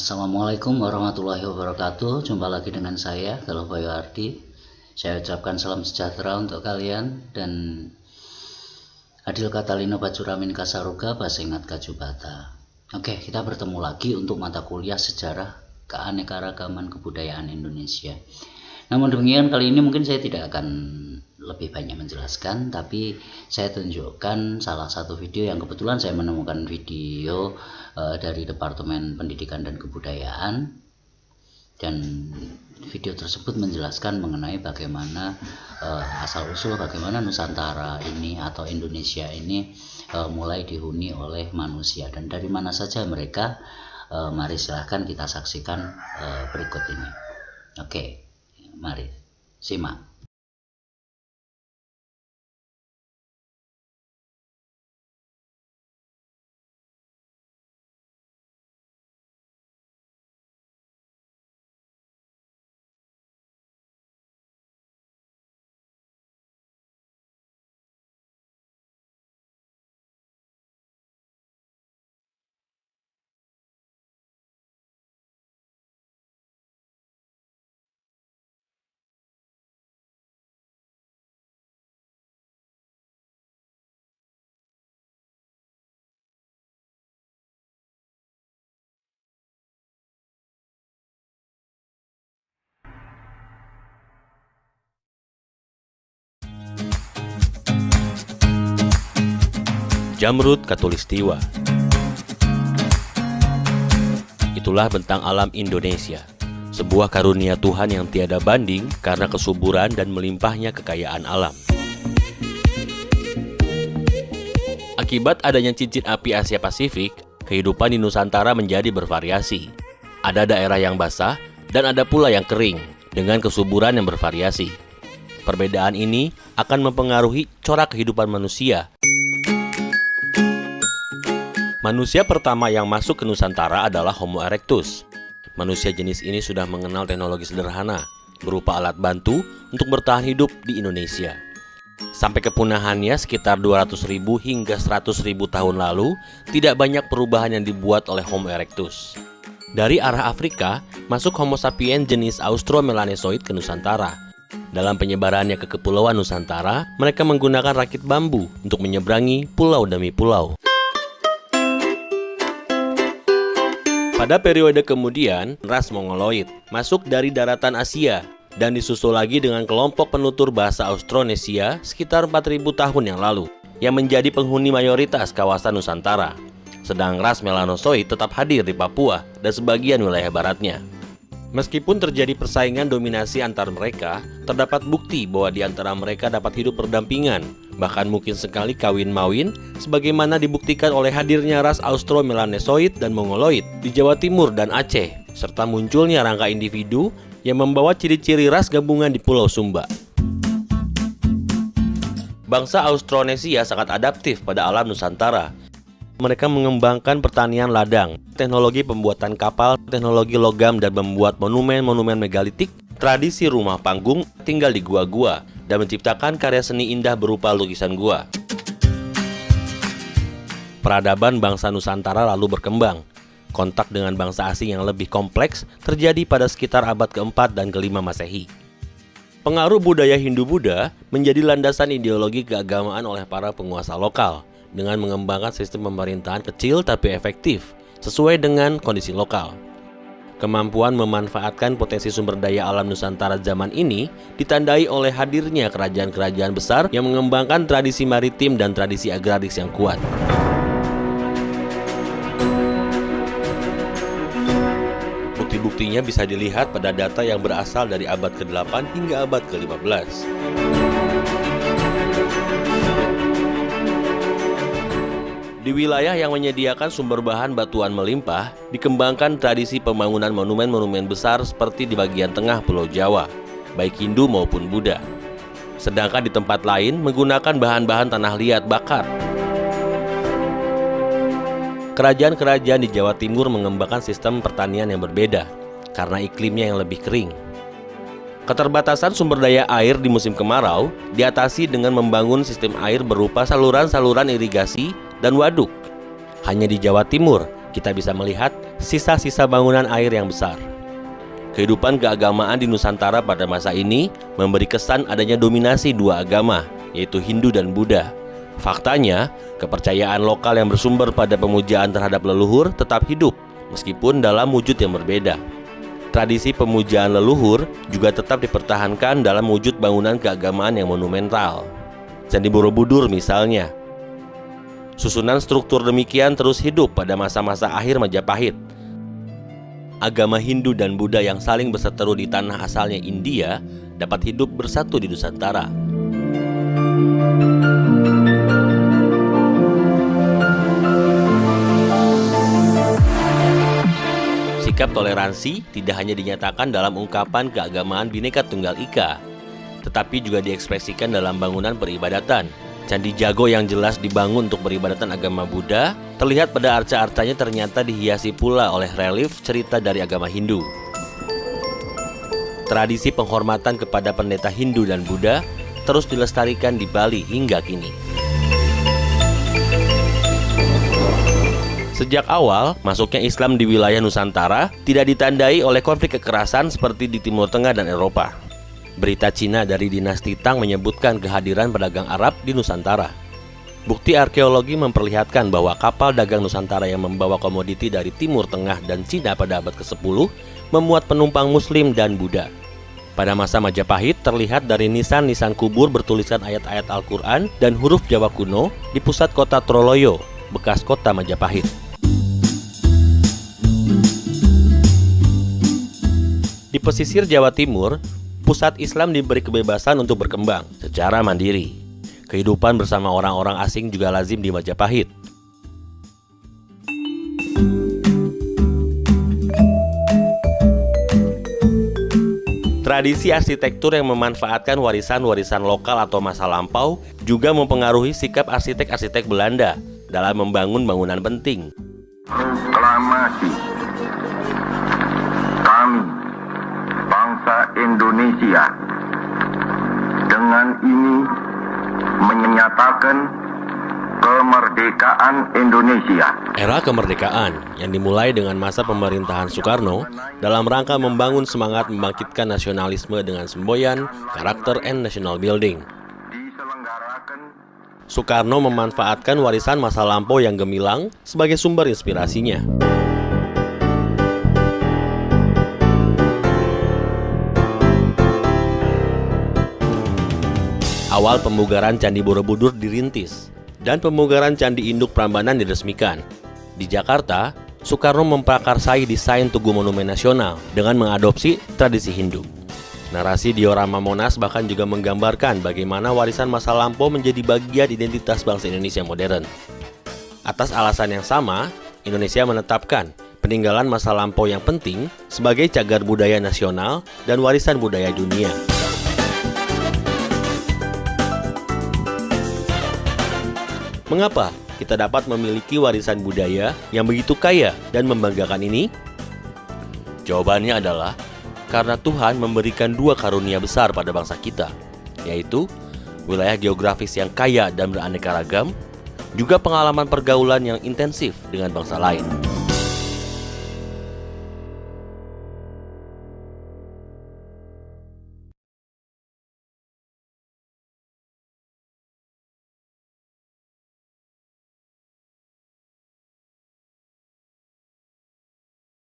Assalamualaikum warahmatullahi wabarakatuh. Jumpa lagi dengan saya, Galuh Bayu Ardi. Saya ucapkan salam sejahtera untuk kalian dan Adil Katalino Bajuramin Kasaruga Basengat Kajubata. Oke, kita bertemu lagi untuk mata kuliah sejarah keanekaragaman kebudayaan Indonesia. Namun demikian, kali ini mungkin saya tidak akan lebih banyak menjelaskan, tapi saya tunjukkan salah satu video yang kebetulan saya menemukan video dari Departemen Pendidikan dan Kebudayaan, dan video tersebut menjelaskan mengenai bagaimana asal-usul bagaimana Nusantara ini atau Indonesia ini mulai dihuni oleh manusia dan dari mana saja mereka. Mari silahkan kita saksikan berikut ini. Oke, mari simak. Jamrud Khatulistiwa. Itulah bentang alam Indonesia, sebuah karunia Tuhan yang tiada banding karena kesuburan dan melimpahnya kekayaan alam. Akibat adanya cincin api Asia Pasifik, kehidupan di Nusantara menjadi bervariasi. Ada daerah yang basah dan ada pula yang kering, dengan kesuburan yang bervariasi. Perbedaan ini akan mempengaruhi corak kehidupan manusia. Manusia pertama yang masuk ke Nusantara adalah Homo erectus. Manusia jenis ini sudah mengenal teknologi sederhana, berupa alat bantu untuk bertahan hidup di Indonesia. Sampai kepunahannya sekitar 200.000 hingga 100.000 tahun lalu, tidak banyak perubahan yang dibuat oleh Homo erectus. Dari arah Afrika, masuk Homo sapiens jenis Austromelanesoid ke Nusantara. Dalam penyebarannya ke kepulauan Nusantara, mereka menggunakan rakit bambu untuk menyeberangi pulau demi pulau. Pada periode kemudian, ras Mongoloid masuk dari daratan Asia dan disusul lagi dengan kelompok penutur bahasa Austronesia sekitar 4.000 tahun yang lalu yang menjadi penghuni mayoritas kawasan Nusantara. Sedang ras Melanosoid tetap hadir di Papua dan sebagian wilayah baratnya. Meskipun terjadi persaingan dominasi antar mereka, terdapat bukti bahwa di antara mereka dapat hidup berdampingan, bahkan mungkin sekali kawin-mawin, sebagaimana dibuktikan oleh hadirnya ras Austromelanesoid dan Mongoloid di Jawa Timur dan Aceh, serta munculnya rangka individu yang membawa ciri-ciri ras gabungan di Pulau Sumba. Bangsa Austronesia sangat adaptif pada alam Nusantara. Mereka mengembangkan pertanian ladang, teknologi pembuatan kapal, teknologi logam dan membuat monumen-monumen megalitik, tradisi rumah panggung, tinggal di gua-gua, dan menciptakan karya seni indah berupa lukisan gua. Peradaban bangsa Nusantara lalu berkembang. Kontak dengan bangsa asing yang lebih kompleks terjadi pada sekitar abad ke-4 dan ke-5 Masehi. Pengaruh budaya Hindu-Buddha menjadi landasan ideologi keagamaan oleh para penguasa lokal, dengan mengembangkan sistem pemerintahan kecil tapi efektif, sesuai dengan kondisi lokal. Kemampuan memanfaatkan potensi sumber daya alam Nusantara zaman ini ditandai oleh hadirnya kerajaan-kerajaan besar yang mengembangkan tradisi maritim dan tradisi agraris yang kuat. Bukti-buktinya bisa dilihat pada data yang berasal dari abad ke-8 hingga abad ke-15. Di wilayah yang menyediakan sumber bahan batuan melimpah, dikembangkan tradisi pembangunan monumen-monumen besar seperti di bagian tengah Pulau Jawa, baik Hindu maupun Buddha. Sedangkan di tempat lain menggunakan bahan-bahan tanah liat bakar. Kerajaan-kerajaan di Jawa Timur mengembangkan sistem pertanian yang berbeda, karena iklimnya yang lebih kering. Keterbatasan sumber daya air di musim kemarau diatasi dengan membangun sistem air berupa saluran-saluran irigasi dan waduk. Hanya di Jawa Timur kita bisa melihat sisa-sisa bangunan air yang besar. Kehidupan keagamaan di Nusantara pada masa ini memberi kesan adanya dominasi dua agama, yaitu Hindu dan Buddha. Faktanya, kepercayaan lokal yang bersumber pada pemujaan terhadap leluhur tetap hidup, meskipun dalam wujud yang berbeda. Tradisi pemujaan leluhur juga tetap dipertahankan dalam wujud bangunan keagamaan yang monumental. Candi Borobudur misalnya. Susunan struktur demikian terus hidup pada masa-masa akhir Majapahit. Agama Hindu dan Buddha yang saling berseteru di tanah asalnya India dapat hidup bersatu di Nusantara. Sikap toleransi tidak hanya dinyatakan dalam ungkapan keagamaan Bhinneka Tunggal Ika, tetapi juga diekspresikan dalam bangunan peribadatan. Candi Jago yang jelas dibangun untuk peribadatan agama Buddha, terlihat pada arca-arcanya ternyata dihiasi pula oleh relief cerita dari agama Hindu. Tradisi penghormatan kepada pendeta Hindu dan Buddha terus dilestarikan di Bali hingga kini. Sejak awal, masuknya Islam di wilayah Nusantara tidak ditandai oleh konflik kekerasan seperti di Timur Tengah dan Eropa. Berita Cina dari dinasti Tang menyebutkan kehadiran pedagang Arab di Nusantara. Bukti arkeologi memperlihatkan bahwa kapal dagang Nusantara yang membawa komoditi dari Timur Tengah dan Cina pada abad ke-10 memuat penumpang Muslim dan Buddha. Pada masa Majapahit terlihat dari nisan-nisan kubur bertuliskan ayat-ayat Al-Quran dan huruf Jawa kuno di pusat kota Troloyo, bekas kota Majapahit. Di pesisir Jawa Timur, pusat Islam diberi kebebasan untuk berkembang secara mandiri. Kehidupan bersama orang-orang asing juga lazim di Majapahit. Tradisi arsitektur yang memanfaatkan warisan-warisan lokal atau masa lampau juga mempengaruhi sikap arsitek-arsitek Belanda dalam membangun bangunan penting. Proklamasi kami bangsa Indonesia dengan ini menyatakan kemerdekaan Indonesia. Era kemerdekaan yang dimulai dengan masa pemerintahan Soekarno dalam rangka membangun semangat membangkitkan nasionalisme dengan semboyan, karakter, and national building. Soekarno memanfaatkan warisan masa lampau yang gemilang sebagai sumber inspirasinya. Awal pemugaran Candi Borobudur dirintis dan pemugaran Candi Induk Prambanan diresmikan. Di Jakarta, Soekarno memprakarsai desain Tugu Monumen Nasional dengan mengadopsi tradisi Hindu. Narasi diorama Monas bahkan juga menggambarkan bagaimana warisan masa lampau menjadi bagian identitas bangsa Indonesia modern. Atas alasan yang sama, Indonesia menetapkan peninggalan masa lampau yang penting sebagai cagar budaya nasional dan warisan budaya dunia. Mengapa kita dapat memiliki warisan budaya yang begitu kaya dan membanggakan ini? Jawabannya adalah karena Tuhan memberikan dua karunia besar pada bangsa kita, yaitu wilayah geografis yang kaya dan beraneka ragam, juga pengalaman pergaulan yang intensif dengan bangsa lain.